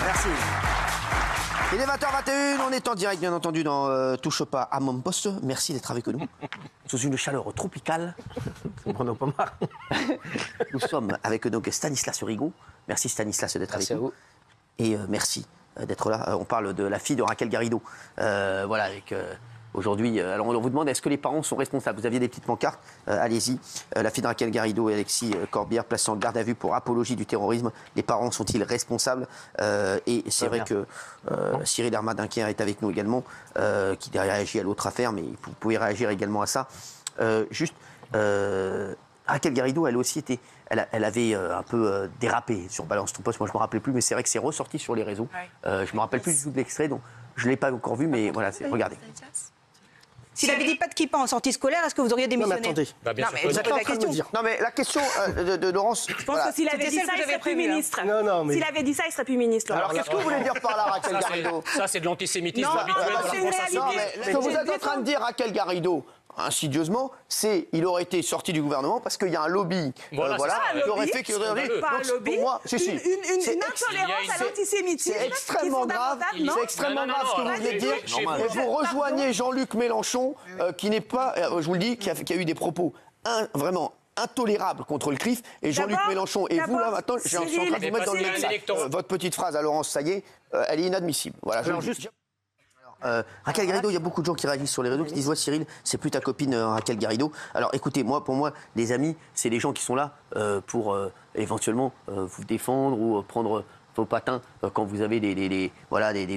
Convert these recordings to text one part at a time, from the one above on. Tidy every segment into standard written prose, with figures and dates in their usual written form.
Merci. Il est 20h21, on est en direct bien entendu dans Touche pas à mon poste. Merci d'être avec nous. Sous une chaleur tropicale. Nous sommes avec donc Stanislas Rigaud. Merci Stanislas d'être avec nous. Et merci d'être là. On parle de la fille de Raquel Garrido. Voilà, avec aujourd'hui. Alors on vous demande, est-ce que les parents sont responsables? Vous aviez des petites pancartes, allez-y. La fille de Raquel Garrido et Alexis Corbière placés en garde à vue pour apologie du terrorisme. Les parents sont-ils responsables? Et c'est vrai que Cyril Hermadinquer est avec nous également, qui réagit à l'autre affaire, mais vous pouvez réagir également à ça. Raquel Garrido, elle aussi était, elle avait un peu dérapé sur Balance ton poste. Moi, je me rappelais plus, mais c'est vrai que c'est ressorti sur les réseaux. Je me rappelle plus du tout de l'extrait, donc je l'ai pas encore vu, mais voilà, regardez. S'il avait dit pas de kippa en sortie scolaire, est-ce que vous auriez démissionné? Non, mais attendez. Bah, bien sûr Vous êtes en train de me dire. Non, mais la question de Laurence. Je pense que s'il avait dit ça, il serait plus ministre. Non, mais... S'il avait dit ça, il serait plus ministre. Alors, qu'est-ce que vous voulez dire par là, Raquel Garrido? Ça, c'est de l'antisémitisme Non, habituel. c'est une réalité. Non, mais ce que vous êtes en train de dire, Raquel Garrido, insidieusement, c'est il aurait été sorti du gouvernement parce qu'il y a un lobby, Voilà, qui aurait fait qu'il aurait Pas un lobby, pour moi, une intolérance à l'antisémitisme. c'est extrêmement grave. C'est extrêmement grave ce que vous venez de dire. Et vous rejoignez Jean-Luc Mélenchon, qui n'est pas, je vous le dis, qui a eu des propos vraiment intolérables contre le CRIF. Et Jean-Luc Mélenchon et vous là maintenant, je suis en train de vous mettre dans le même sac. Votre petite phrase à Laurence, ça y est, elle est inadmissible. Voilà. Raquel Garrido, il y a beaucoup de gens qui réagissent sur les réseaux qui disent ouais Cyril, c'est plus ta copine Raquel Garrido. Alors écoutez, pour moi, les amis, c'est des gens qui sont là pour éventuellement vous défendre ou prendre vos patins quand vous avez des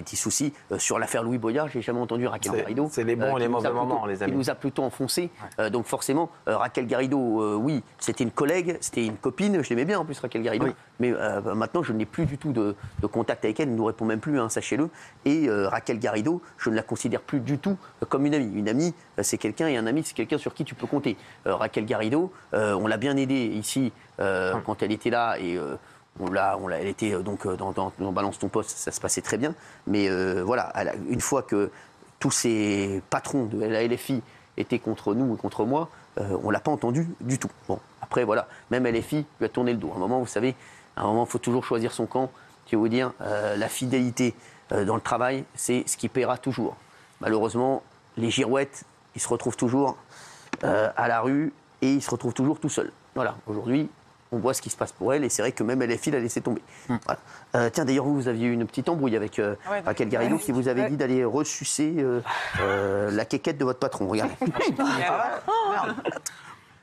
petits soucis. Sur l'affaire Louis Boyard, j'ai jamais entendu Raquel Garrido. C'est les bons et les mauvais moments, les amis. Il nous a plutôt enfoncé. Donc forcément, Raquel Garrido, oui, c'était une collègue, c'était une copine. Je l'aimais bien en plus, Raquel Garrido. Oui. Mais maintenant, je n'ai plus du tout de contact avec elle. Elle ne nous répond même plus, sachez-le. Et Raquel Garrido, je ne la considère plus du tout comme une amie. Une amie, c'est quelqu'un, et un ami, c'est quelqu'un sur qui tu peux compter. Raquel Garrido, on l'a bien aidée ici quand elle était là et elle était donc dans Balance ton poste, ça se passait très bien. Mais voilà, une fois que tous ces patrons de la LFI étaient contre nous et contre moi, on l'a pas entendu du tout. Bon, après voilà, même LFI lui a tourné le dos. À un moment, vous savez, il faut toujours choisir son camp. Je vais vous dire, la fidélité dans le travail, c'est ce qui paiera toujours. Malheureusement, les girouettes, ils se retrouvent toujours à la rue et ils se retrouvent toujours tout seuls. Voilà, aujourd'hui, on voit ce qui se passe pour elle et c'est vrai que même LFI l'a laissé tomber. Voilà. Tiens, d'ailleurs, vous aviez eu une petite embrouille avec Raquel Garrido qui vous avait dit d'aller ressucer la quéquette de votre patron. Regardez.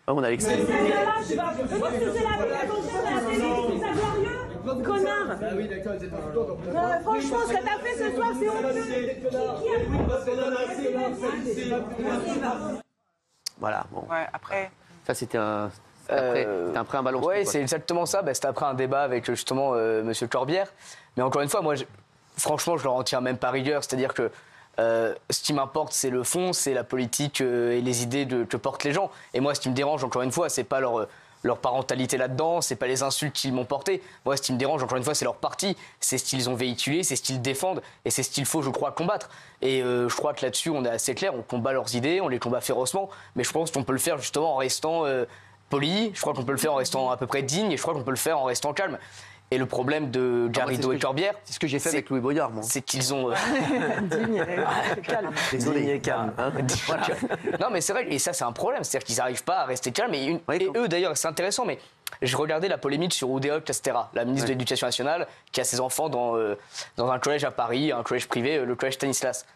On a l'extrait. Connard! Franchement, ce que t'as fait ce soir, c'est honteux! Voilà, bon. Ouais, après... Ça, c'était un prêt à balance. Oui, c'est exactement ça. C'était après un débat avec justement M. Corbière. Mais encore une fois, moi, franchement, je leur en tiens même pas rigueur. C'est-à-dire que ce qui m'importe, c'est le fond, c'est la politique et les idées que portent les gens. Et moi, ce qui me dérange, encore une fois, c'est pas leur parentalité là-dedans, c'est pas les insultes qu'ils m'ont portées. Moi, ce qui me dérange, encore une fois, c'est leur parti, c'est ce qu'ils ont véhiculé, c'est ce qu'ils défendent, et c'est ce qu'il faut, je crois, combattre. Et je crois que là-dessus, on est assez clair, on combat leurs idées, on les combat férocement, mais je pense qu'on peut le faire justement en restant poli, je crois qu'on peut le faire en restant à peu près digne, et je crois qu'on peut le faire en restant calme. Et le problème de Garrido et Corbière, c'est ce que j'ai fait avec Louis Boyard, moi. C'est qu'ils ont... Digne et calme. Désolé. et calme. Voilà. Non, mais c'est vrai, et ça, c'est un problème. C'est-à-dire qu'ils n'arrivent pas à rester calmes. Et eux, d'ailleurs, c'est intéressant, mais je regardais la polémique sur Oudéa Castéra, la ministre de l'Éducation nationale, qui a ses enfants dans un collège à Paris, un collège privé, le collège Stanislas.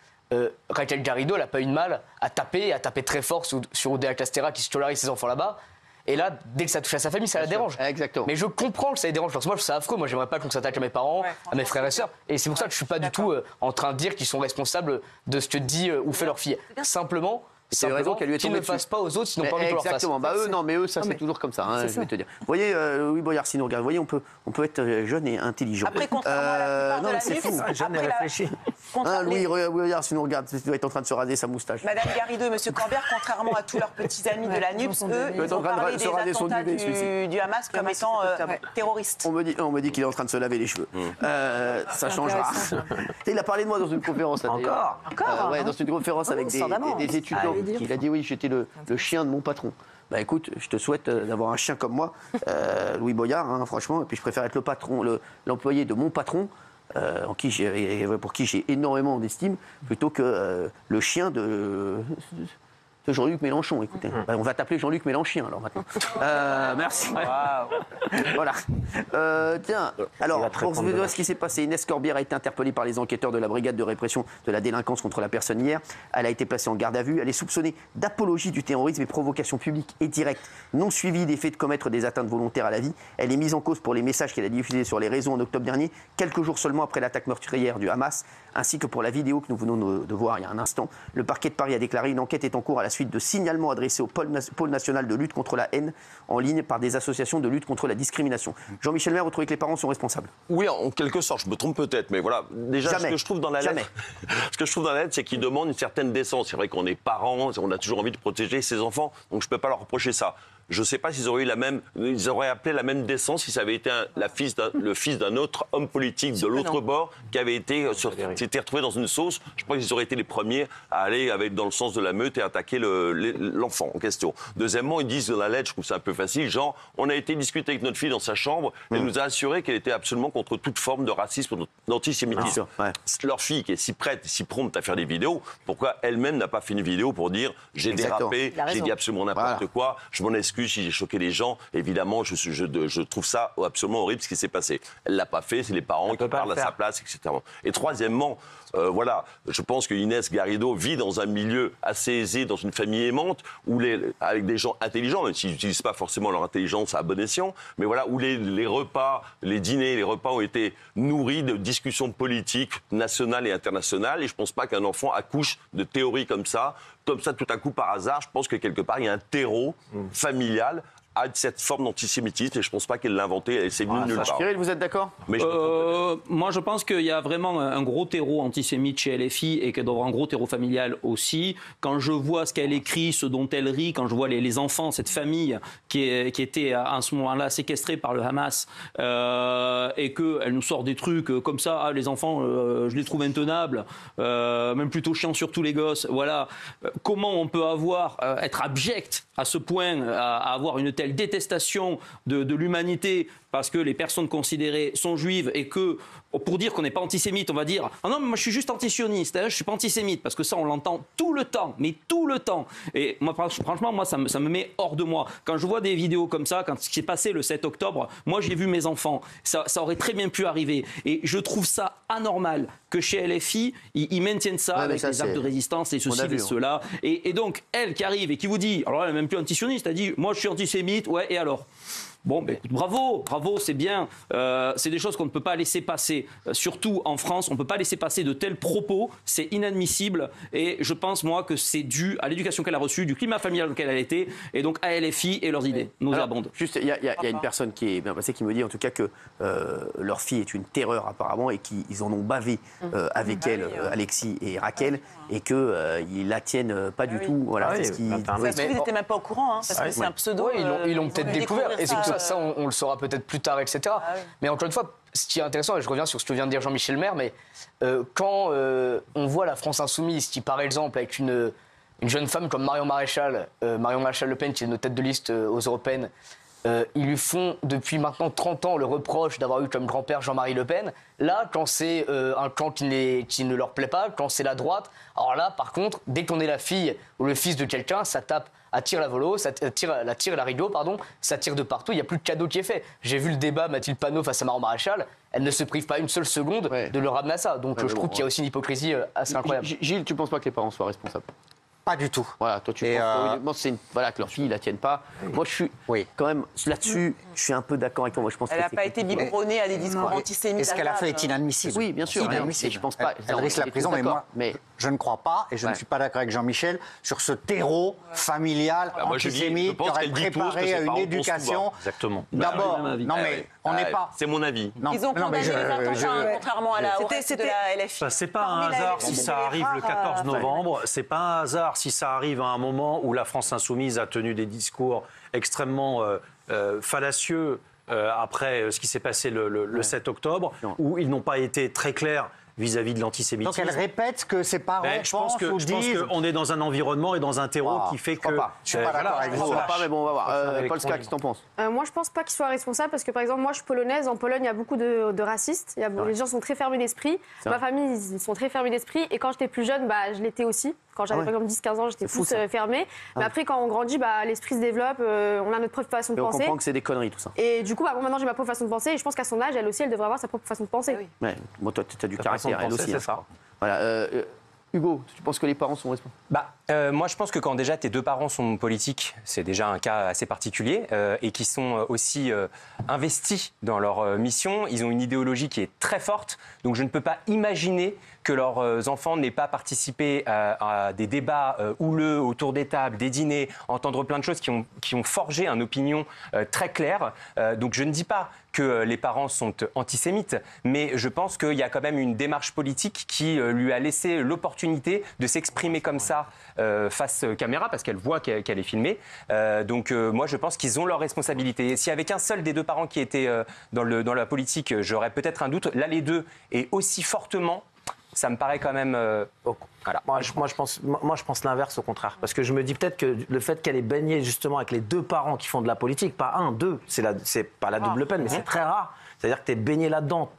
Raquel Garrido, elle n'a pas eu de mal à taper très fort sur Oudéa Castéra, qui scolarise ses enfants là-bas. Et là, dès que ça touche à sa famille, ça la dérange. Exactement. Mais je comprends que ça les dérange. Parce que moi, je trouve ça affreux. Moi, j'aimerais pas qu'on s'attaque à mes parents, à mes frères et sœurs. Et c'est pour ça que je suis pas du tout en train de dire qu'ils sont responsables de ce que dit ou fait leur fille. Simplement, qu'ils ne fassent pas aux autres, sinon pas envie qu'on leur fasse. Exactement. Bah eux, non, mais eux, ça c'est toujours comme ça. Je vais te dire. Vous voyez, Louis Boyard, si nous regarde, vous voyez, on peut être jeune et intelligent. Après, contrairement à la plupart de la NUPES, jeune et réfléchi. Louis Boyard, si nous regarde, il doit être en train de se raser sa moustache. Madame Garrido et Monsieur Corbière, contrairement à tous leurs petits amis de la NUPES, eux, ils ont parlé des attentats du Hamas comme étant terroristes. On me dit qu'il est en train de se laver les cheveux. Ça changera. Il a parlé de moi dans une conférence. Encore ouais, dans une conférence avec des étudiants. Il a dit oui, j'étais le chien de mon patron. Bah écoute, je te souhaite d'avoir un chien comme moi, Louis Boyard, franchement. Et puis je préfère être le patron, l'employé de mon patron pour qui j'ai énormément d'estime, plutôt que le chien de Jean-Luc Mélenchon. Écoutez, on va t'appeler Jean-Luc Mélenchien alors maintenant. Merci. Voilà. Tiens, alors pour vous dire ce qui s'est passé, Inès Corbière a été interpellée par les enquêteurs de la brigade de répression de la délinquance contre la personne hier. Elle a été placée en garde à vue. Elle est soupçonnée d'apologie du terrorisme et provocation publique et directe, non suivie des faits de commettre des atteintes volontaires à la vie. Elle est mise en cause pour les messages qu'elle a diffusés sur les réseaux en octobre dernier, quelques jours seulement après l'attaque meurtrière du Hamas, ainsi que pour la vidéo que nous venons de voir il y a un instant. Le parquet de Paris a déclaré une enquête est en cours à la suite de signalements adressés au pôle national de lutte contre la haine en ligne par des associations de lutte contre la discrimination. Jean-Michel Maire, vous trouvez que les parents sont responsables? Oui, en quelque sorte, je me trompe peut-être, mais voilà. Déjà, ce que je trouve dans la lettre, c'est qu'ils demandent une certaine décence. C'est vrai qu'on est parents, on a toujours envie de protéger ses enfants, donc je ne peux pas leur reprocher ça. Je ne sais pas s'ils auraient eu ils auraient appelé la même décence si ça avait été le fils d'un autre homme politique de l'autre bord qui avait s'était retrouvé dans une sauce. Je pense qu'ils auraient été les premiers à aller dans le sens de la meute et attaquer l'enfant en question. Deuxièmement, ils disent dans la lettre, je trouve ça un peu facile, genre, on a été discuter avec notre fille dans sa chambre, elle nous a assuré qu'elle était absolument contre toute forme de racisme ou d'antisémitisme. Leur fille qui est si prête, si prompte à faire des vidéos, pourquoi elle-même n'a pas fait une vidéo pour dire j'ai dérapé, j'ai dit absolument n'importe quoi, je m'en excuse si j'ai choqué les gens, évidemment, je trouve ça absolument horrible ce qui s'est passé. Elle ne l'a pas fait, c'est les parents qui parlent à sa place, etc. Et troisièmement, voilà, je pense que Inès Garrido vit dans un milieu assez aisé, dans une famille aimante, avec des gens intelligents, même s'ils n'utilisent pas forcément leur intelligence à bon escient, mais voilà, où les repas, les dîners, les repas ont été nourris de discussions politiques nationales et internationales, et je ne pense pas qu'un enfant accouche de théories comme ça tout à coup par hasard. Je pense que quelque part, il y a un terreau familial à cette forme d'antisémitisme et je ne pense pas qu'elle l'a inventé, c'est venu de nulle part. Cyril, vous êtes d'accord? Moi, je pense qu'il y a vraiment un gros terreau antisémite chez LFI et qu'elle doit avoir un gros terreau familial aussi. Quand je vois ce qu'elle écrit, ce dont elle rit, quand je vois les enfants, cette famille qui était à ce moment-là séquestrée par le Hamas et qu'elle nous sort des trucs comme ça, les enfants, je les trouve intenables, même plutôt chiants sur tous les gosses. Voilà. Comment on peut être abject à ce point, à avoir une telle détestation de l'humanité parce que les personnes considérées sont juives et que, pour dire qu'on n'est pas antisémite, on va dire « Ah non, mais moi je suis juste antisioniste, je ne suis pas antisémite » parce que ça on l'entend tout le temps, mais tout le temps. Et moi, franchement, moi ça me met hors de moi. Quand je vois des vidéos comme ça, quand ce qui s'est passé le 7 octobre, moi j'ai vu mes enfants, ça aurait très bien pu arriver. Et je trouve ça anormal que chez LFI, ils maintiennent ça avec les actes de résistance et ceci et cela. Et donc, elle qui arrive et qui vous dit, alors elle n'est même plus antisioniste, elle dit « Moi je suis antisémite, ouais, et alors ?» Bon, ben, bravo, c'est bien. C'est des choses qu'on ne peut pas laisser passer. Surtout en France, on ne peut pas laisser passer de tels propos. C'est inadmissible. Et je pense, moi, que c'est dû à l'éducation qu'elle a reçue, du climat familial dans lequel elle a été, et donc à LFI et leurs idées nauséabondes. Juste, il y a une personne qui est bien passée qui me dit en tout cas que leur fille est une terreur apparemment et qu'ils en ont bavé avec elle, Alexis et Raquel, et qu'ils la tiennent pas du tout. Voilà, c'est ce qui... Ils n'étaient même pas au courant, parce que c'est un pseudo. Ils l'ont peut-être découvert. Ça, on le saura peut-être plus tard, etc. Mais encore une fois, ce qui est intéressant, et je reviens sur ce que vient de dire Jean-Michel Maire, mais quand on voit la France insoumise qui, par exemple, avec une jeune femme comme Marion Maréchal Le Pen, qui est notre tête de liste aux européennes, ils lui font depuis maintenant 30 ans le reproche d'avoir eu comme grand-père Jean-Marie Le Pen. Là, quand c'est un camp qui ne leur plaît pas, quand c'est la droite, alors là, par contre, dès qu'on est la fille ou le fils de quelqu'un, ça tape à tir la volo, ça tire la rideau, pardon, ça tire de partout, il n'y a plus de cadeau qui est fait. J'ai vu le débat Mathilde Panot face à Marion Maréchal, elle ne se prive pas une seule seconde de le ramener à ça. Donc je trouve qu'il y a aussi une hypocrisie assez incroyable. Gilles, tu ne penses pas que les parents soient responsables? Pas du tout. Voilà, toi tu penses que leur fille ne la tienne pas. Moi je suis quand même là-dessus, je suis un peu d'accord avec toi. Moi, je pense elle n'a pas été biberonnée à des discours antisémites. Et ce qu'elle a fait est inadmissible. Oui, bien sûr. Inadmissible. Je pense pas. Elle risque la prison, mais je ne crois pas, et je ne suis pas d'accord avec Jean-Michel, sur ce terreau familial antisémite qui aurait préparé à une éducation. Exactement. D'abord, non mais on n'est pas. C'est mon avis. Ils ont condamné les attentats, contrairement à la reste de la LFI. C'est pas un hasard si ça arrive le 14 novembre. C'est pas un hasard si ça arrive à un moment où la France insoumise a tenu des discours extrêmement fallacieux après ce qui s'est passé le 7 octobre, où ils n'ont pas été très clairs vis-à-vis de l'antisémitisme. Donc elle répète que ses parents pensent ou disent... Je pense qu'on est dans un environnement et dans un terreau qui fait que... Je suis pas d'accord avec vous. Mais bon, on va voir. Polska, qu'est-ce que t'en penses? Moi, je pense pas qu'il soit responsable parce que, par exemple, moi, je suis polonaise. En Pologne, il y a beaucoup de racistes. Les gens sont très fermés d'esprit. Ma famille, ils sont très fermés d'esprit. Et quand j'étais plus jeune, je l'étais aussi. Quand j'avais par exemple 10-15 ans, j'étais plus fermée. Mais après, quand on grandit, l'esprit se développe. On a notre propre façon de penser. On comprend que c'est des conneries, tout ça. Et du coup, maintenant, j'ai ma propre façon de penser. Et je pense qu'à son âge, elle aussi, elle devrait avoir sa propre façon de penser. Ouais. Bon, toi, tu as du caractère, elle aussi. C'est ça. Voilà. Hugo, tu penses que les parents sont responsables? Moi, je pense que quand déjà tes deux parents sont politiques, c'est déjà un cas assez particulier, et qui sont aussi investis dans leur mission. Ils ont une idéologie qui est très forte, donc je ne peux pas imaginer que leurs enfants n'aient pas participé à des débats houleux autour des tables, des dîners, entendre plein de choses qui ont forgé une opinion très claire. Donc je ne dis pas que les parents sont antisémites, mais je pense qu'il y a quand même une démarche politique qui lui a laissé l'opportunité de s'exprimer comme ça face caméra, parce qu'elle voit qu'elle est filmée. Donc moi, je pense qu'ils ont leur responsabilité. Et s'il n'y avait qu'un seul des deux parents qui était dans la politique, j'aurais peut-être un doute. Là, les deux, et aussi fortement, ça me paraît quand même... Voilà. Moi, je pense l'inverse, au contraire. Parce que je me dis peut-être que le fait qu'elle ait baigné justement avec les deux parents qui font de la politique, pas un, deux, c'est pas la double peine, mais c'est très rare. C'est-à-dire que tu es baigné là-dedans.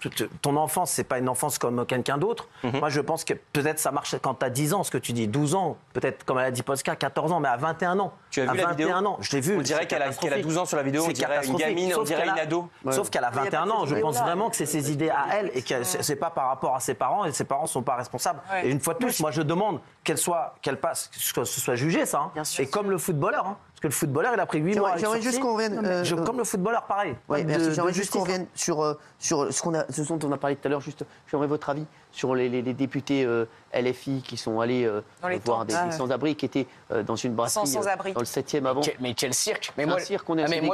Ton enfance, c'est pas une enfance comme quelqu'un d'autre. Moi, je pense que peut-être ça marche quand tu as 10 ans, ce que tu dis, 12 ans, peut-être comme elle a dit Polska, 14 ans, mais à 21 ans. Tu as vu la vidéo? 21 ans, je l'ai vu. On dirait qu'elle a 12 ans sur la vidéo, on dirait une gamine, on dirait une ado. Sauf qu'elle a 21 ans. Je pense vraiment que c'est ses idées à elle et que c'est pas par rapport à ses parents, et ses parents sont pas responsables. Et une fois de plus, moi, je demande qu'elle passe, que ce soit jugé, ça. Et comme le footballeur, parce que le footballeur, il a pris 8 mois. J'aimerais juste qu'on revienne. Comme le footballeur, pareil. J'aimerais juste qu'on revienne sur ce dont on a parlé tout à l'heure. J'aimerais votre avis sur les députés LFI qui sont allés voir des sans-abri, qui étaient dans une brasserie dans le 7e avant. Mais quel cirque! Mais moi,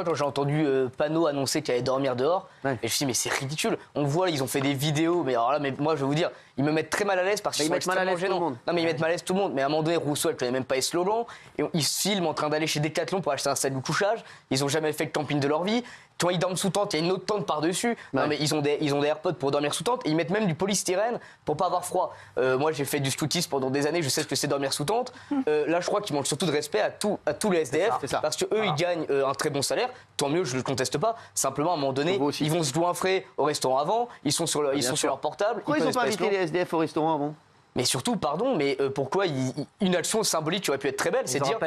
quand j'ai entendu Panot annoncer qu'il allait dormir dehors, et je me suis dit, mais c'est ridicule. On le voit, ils ont fait des vidéos, mais alors là, moi, je vais vous dire, ils me mettent très mal à l'aise parce qu'ils sont extrêmement gênants. Non, mais ils mettent mal à l'aise tout le monde. Mais à un moment donné, Rousseau, elle connaît même pas les slogans. Et ils se filment en train d'aller chez Decathlon pour acheter un sac de couchage. Ils ont jamais fait de camping de leur vie. Quand ils dorment sous tente, il y a une autre tente par-dessus. Non, mais ils ont des AirPods pour dormir sous tente. Et ils mettent même du polystyrène pour pas avoir froid. Moi, j'ai fait du scoutisme pendant des années. Je sais ce que c'est dormir sous tente. Là, je crois qu'ils manquent surtout de respect à tous les SDF. Parce que eux, ils gagnent un très bon salaire. Tant mieux, je ne le conteste pas. Simplement, à un moment donné, ils vont se jouer un frais au restaurant avant. Ils sont sur leur portable. Pourquoi ils n'ont pas invité les SDF au restaurant avant? Mais surtout, pardon, mais pourquoi une action symbolique qui aurait pu être très belle, c'est dire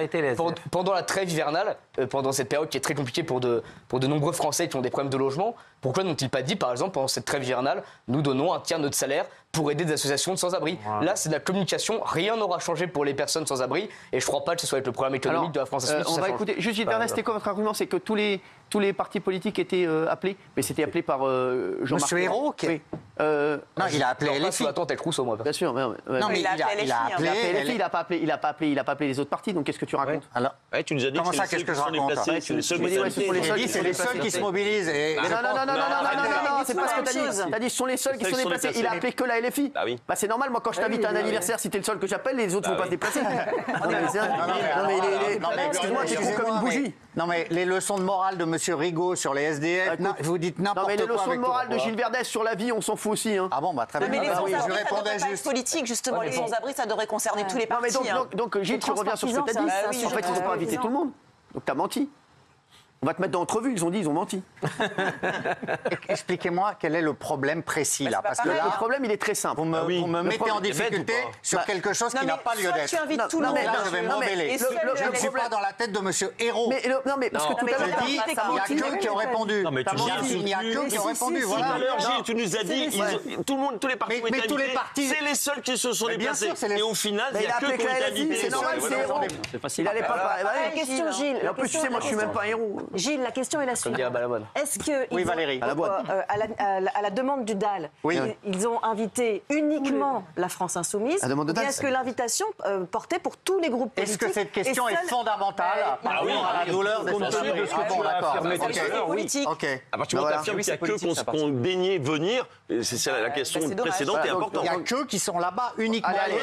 pendant la trêve hivernale, pendant cette période qui est très compliquée pour de nombreux Français qui ont des problèmes de logement, pourquoi n'ont-ils pas dit, par exemple, pendant cette trêve hivernale, nous donnons un tiers de notre salaire pour aider des associations de sans-abri. Voilà. Là, c'est de la communication. Rien n'aura changé pour les personnes sans-abri. Et je ne crois pas que ce soit avec le problème économique de la France Insoumise. On va écouter. Juste, Gilles Verdez, c'était quoi votre argument? C'est que tous les partis politiques étaient appelés, mais c'était appelé par Jean-Marc Monsieur Hérault. Oui. Non, il a appelé LFI. Sous la tente avec Rousseau, moi. Bien sûr. Non, mais il a appelé LFI. Il n'a pas appelé les autres partis. Donc qu'est-ce que tu racontes? Alors, tu nous as dit comment ça, qu'est-ce que je raconte? C'est les seuls qui se mobilisent. Non, c'est pas ce que t'as dit. T'as dit ce sont les seuls qui sont déplacés. Il a appelé que la LFI. Bah c'est normal, moi quand je t'invite à un anniversaire, si t'es le seul que j'appelle, les autres vont pas se déplacer. Excuse-moi, tu es comme une bougie. Non mais les leçons de morale de Monsieur Rigaud sur les SDF, vous dites n'importe quoi. Non mais les leçons de morale de Gilles Verdez sur la vie, on s'en fout aussi. Ah bon, bah très bien. Mais les sans-abri, ça devrait pas être politique, justement. Les sans-abri, ça devrait concerner tous les partis. Donc Gilles, tu reviens sur ce que t'as dit. En fait, ils n'ont pas invité tout le monde. Donc t'as menti. On va te mettre dans l'entrevue, ils ont menti. Expliquez-moi quel est le problème précis là. Parce que là, le problème, il est très simple. Vous me mettez en difficulté sur quelque chose qui n'a pas lieu d'être. Tu invites tout le monde. Là, je vais m'emmêler. Je ne suis pas dans la tête de Monsieur Hérault. Non, mais parce que tout à l'heure, il n'y a que qui ont répondu. Il n'y a que qui ont répondu. Tout à l'heure, Gilles, tu nous as dit, tous les partis ont été invités. C'est les seuls qui se sont déplacés. Et au final, il n'y a que qui ont été invités. C'est normal, c'est Hérault. C'est facile. Il n'allait pas. La question, Gilles. Et en plus, tu sais, moi, je ne suis même pas Hérault. Gilles, la question est la suivante. Est-ce que oui, Valérie, à la demande du DAL, ils ont invité uniquement la France Insoumise? Ou est-ce que l'invitation portait pour tous les groupes politiques? Est-ce que cette question est fondamentale par rapport à la douleur des sans-abri? Bon, d'accord. À partir du moment où tu affirmes qu'il n'y a que qu'on daignait venir, c'est la question précédente et importante. Il n'y a que qui sont là-bas uniquement. Allez,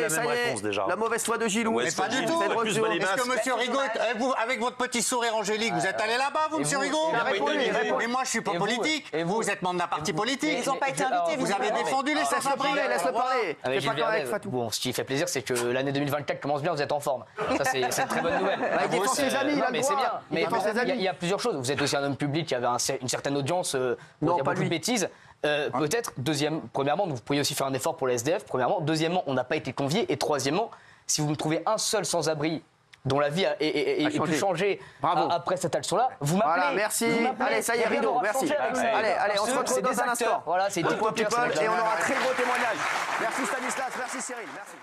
ça y est, la mauvaise foi de Gilou. Mais pas du tout. Est-ce que Monsieur Rigaud, avec avec votre petit sourire angélique, vous êtes allé là-bas, vous, monsieur Rigaud? Mais moi, je suis pas politique. Et vous êtes membre d'un parti politique. Ils n'ont pas été invités. Vous avez défendu les sans-abri. Laisse-le parler. Bon, ce qui fait plaisir, c'est que l'année 2024 commence bien, vous êtes en forme. Ça, c'est une très bonne nouvelle. Il défend ses amis, mais c'est bien. Mais il y a plusieurs choses. Vous êtes aussi un homme public qui avait une certaine audience. Il y a beaucoup de bêtises. Peut-être, premièrement, vous pourriez aussi faire un effort pour les SDF. Premièrement. Deuxièmement, on n'a pas été conviés. Et troisièmement, si vous me trouvez un seul sans-abri dont la vie a pu changer après cette action-là, vous m'appelez. Voilà, merci. Allez, ça y est, Rideau, merci. Allez, on se retrouve dans un instant. Voilà, c'est et on aura très gros témoignages. Merci Stanislas, merci Cyril, merci.